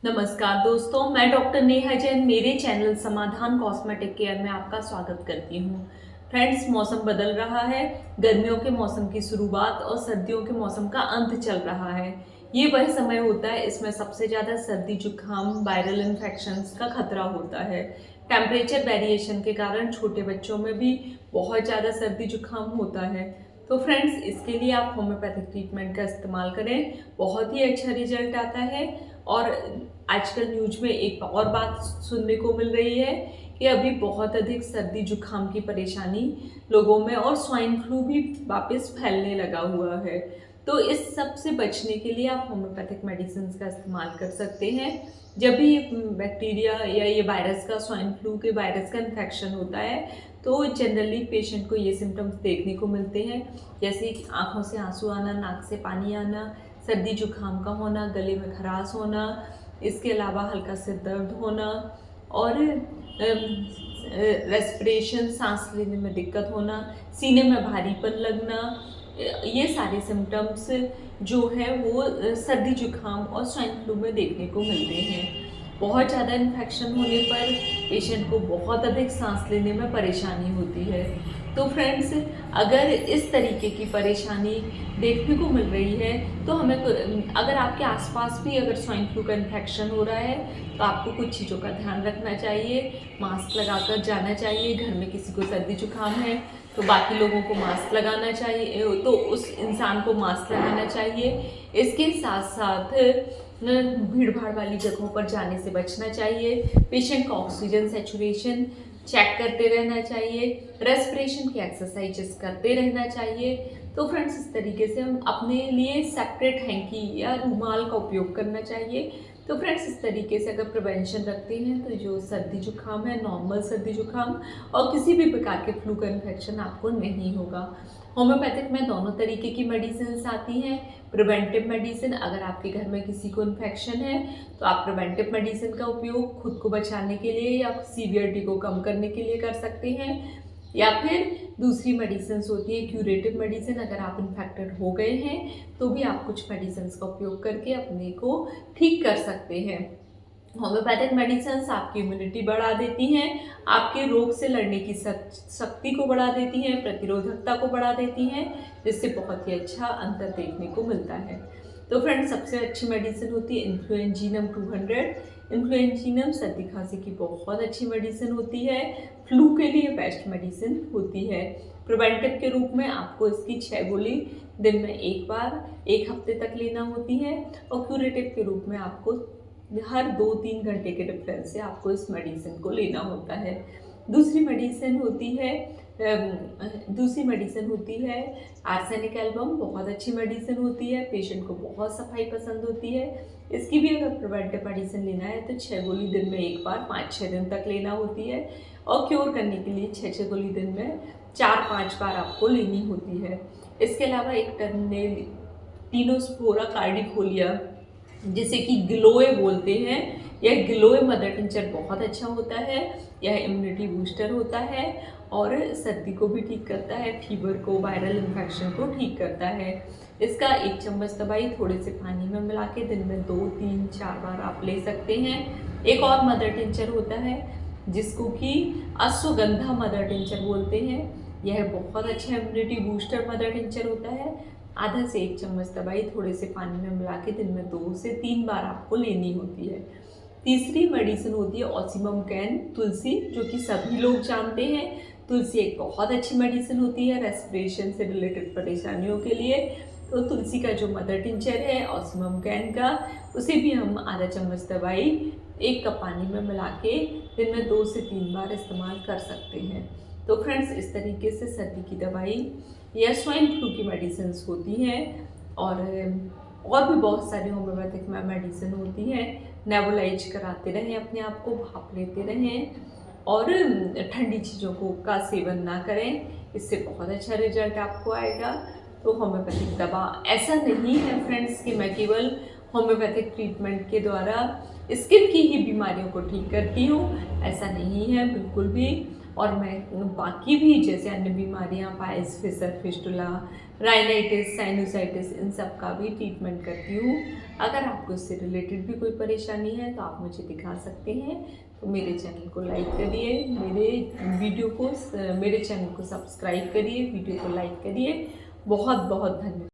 नमस्कार दोस्तों, मैं डॉक्टर नेहा जैन मेरे चैनल समाधान कॉस्मेटिक केयर में आपका स्वागत करती हूँ। फ्रेंड्स, मौसम बदल रहा है। गर्मियों के मौसम की शुरुआत और सर्दियों के मौसम का अंत चल रहा है। ये वह समय होता है, इसमें सबसे ज़्यादा सर्दी जुकाम वायरल इन्फेक्शंस का खतरा होता है। टेम्परेचर वेरिएशन के कारण छोटे बच्चों में भी बहुत ज़्यादा सर्दी जुकाम होता है। तो फ्रेंड्स, इसके लिए आप होम्योपैथिक ट्रीटमेंट का इस्तेमाल करें, बहुत ही अच्छा रिजल्ट आता है। और आजकल न्यूज में एक और बात सुनने को मिल रही है कि अभी बहुत अधिक सर्दी जुकाम की परेशानी लोगों में और स्वाइन फ्लू भी वापस फैलने लगा हुआ है। तो इस सब से बचने के लिए आप होम्योपैथिक मेडिसिन का इस्तेमाल कर सकते हैं। जब भी बैक्टीरिया या ये वायरस का स्वाइन फ्लू के वायरस का इन्फेक्शन होता है तो जनरली पेशेंट को ये सिम्टम्स देखने को मिलते हैं, जैसे कि आँखों से आंसू आना, नाक से पानी आना, सर्दी जुकाम का होना, गले में खराश होना, इसके अलावा हल्का सिर दर्द होना और रेस्पिरेशन सांस लेने में दिक्कत होना, सीने में भारीपन लगना, ये सारे सिम्टम्स जो है वो सर्दी जुकाम और स्वाइन फ्लू में देखने को मिलते हैं। बहुत ज़्यादा इन्फेक्शन होने पर पेशेंट को बहुत अधिक सांस लेने में परेशानी होती है। तो फ्रेंड्स, अगर इस तरीके की परेशानी देखने को मिल रही है तो हमें अगर आपके आसपास भी अगर स्वाइन फ्लू का इन्फेक्शन हो रहा है तो आपको कुछ चीज़ों का ध्यान रखना चाहिए। मास्क लगाकर जाना चाहिए। घर में किसी को सर्दी जुकाम है तो बाकी लोगों को मास्क लगाना चाहिए, तो उस इंसान को मास्क लगाना चाहिए। इसके साथ साथ भीड़ भाड़ वाली जगहों पर जाने से बचना चाहिए। पेशेंट का ऑक्सीजन सैचुरेशन चेक करते रहना चाहिए। रेस्पिरेशन की एक्सरसाइजेस करते रहना चाहिए। तो फ्रेंड्स, इस तरीके से हम अपने लिए सेपरेट हैंकी या रुमाल का उपयोग करना चाहिए। तो फ्रेंड्स, इस तरीके से अगर प्रिवेंशन रखते हैं तो जो सर्दी जुकाम है, नॉर्मल सर्दी जुकाम और किसी भी प्रकार के फ्लू का इन्फेक्शन आपको नहीं होगा। होम्योपैथिक में दोनों तरीके की मेडिसिन आती हैं। प्रिवेंटिव मेडिसिन, अगर आपके घर में किसी को इन्फेक्शन है तो आप प्रिवेंटिव मेडिसिन का उपयोग खुद को बचाने के लिए या सीवियरिटी को कम करने के लिए कर सकते हैं। या फिर दूसरी मेडिसिन होती है क्यूरेटिव मेडिसिन, अगर आप इन्फेक्टेड हो गए हैं तो भी आप कुछ मेडिसिन का उपयोग करके अपने को ठीक कर सकते हैं। होम्योपैथिक मेडिसिन आपकी इम्यूनिटी बढ़ा देती हैं, आपके रोग से लड़ने की शक्ति को बढ़ा देती हैं, प्रतिरोधकता को बढ़ा देती हैं, जिससे बहुत ही अच्छा अंतर देखने को मिलता है। तो फ्रेंड्स, सबसे अच्छी मेडिसिन होती है इन्फ्लुएंजीनम 200। इन्फ्लुएंजीनम सर्दी खांसी की बहुत अच्छी मेडिसिन होती है। फ्लू के लिए बेस्ट मेडिसिन होती है। प्रिवेंटिव के रूप में आपको इसकी 6 गोली दिन में एक बार 1 हफ्ते तक लेना होती है और क्यूरेटिव के रूप में आपको हर 2-3 घंटे के डिफरेंस से आपको इस मेडिसिन को लेना होता है। दूसरी मेडिसिन होती है आर्सेनिक एल्बम। बहुत अच्छी मेडिसिन होती है, पेशेंट को बहुत सफाई पसंद होती है। इसकी भी अगर प्रिवेंटिव मेडिसिन लेना है तो 6 गोली दिन में एक बार 5-6 दिन तक लेना होती है और क्योर करने के लिए 6-6 गोली दिन में 4-5 बार आपको लेनी होती है। इसके अलावा एक टिनोस्पोरा कार्डिफोलिया, जिसे कि गिलोय बोलते हैं, यह गिलोय मदर टिंचर बहुत अच्छा होता है। यह इम्यूनिटी बूस्टर होता है और सर्दी को भी ठीक करता है, फीवर को, वायरल इन्फेक्शन को ठीक करता है। इसका 1 चम्मच दवाई थोड़े से पानी में मिला के दिन में 2-3-4 बार आप ले सकते हैं। एक और मदर टिंचर होता है जिसको कि अश्वगंधा मदर टिंचर बोलते हैं। यह बहुत अच्छा इम्यूनिटी बूस्टर मदर टिंचर होता है। आधा से 1 चम्मच दवाई थोड़े से पानी में मिला के दिन में 2 से 3 बार आपको लेनी होती है। तीसरी मेडिसिन होती है ऑसीमम कैन तुलसी, जो कि सभी लोग जानते हैं। तुलसी एक बहुत अच्छी मेडिसिन होती है रेस्पिरेशन से रिलेटेड परेशानियों के लिए। तो तुलसी का जो मदर टिंचर है ऑसीमम कैन का, उसे भी हम आधा चम्मच दवाई 1 कप पानी में मिला के दिन में 2 से 3 बार इस्तेमाल कर सकते हैं। तो फ्रेंड्स, इस तरीके से सर्दी की दवाई या स्वाइन फ्लू की मेडिसिन होती हैं और भी बहुत सारी होम्योपैथिक में मेडिसिन होती हैं। नेबुलाइज कराते रहें, अपने आप को भाप लेते रहें और ठंडी चीज़ों को का सेवन ना करें, इससे बहुत अच्छा रिजल्ट आपको आएगा। तो होम्योपैथिक दवा ऐसा नहीं है फ्रेंड्स कि मैं केवल होम्योपैथिक ट्रीटमेंट के द्वारा स्किन की ही बीमारियों को ठीक करती हूँ, ऐसा नहीं है बिल्कुल भी। और मैं बाकी भी जैसे अन्य बीमारियां, piles, fissure, fistula, rhinitis, sinusitis, इन सब का भी ट्रीटमेंट करती हूँ। अगर आपको इससे रिलेटेड भी कोई परेशानी है तो आप मुझे दिखा सकते हैं। तो मेरे चैनल को लाइक करिए, मेरे चैनल को सब्सक्राइब करिए, वीडियो को लाइक करिए। बहुत बहुत धन्यवाद।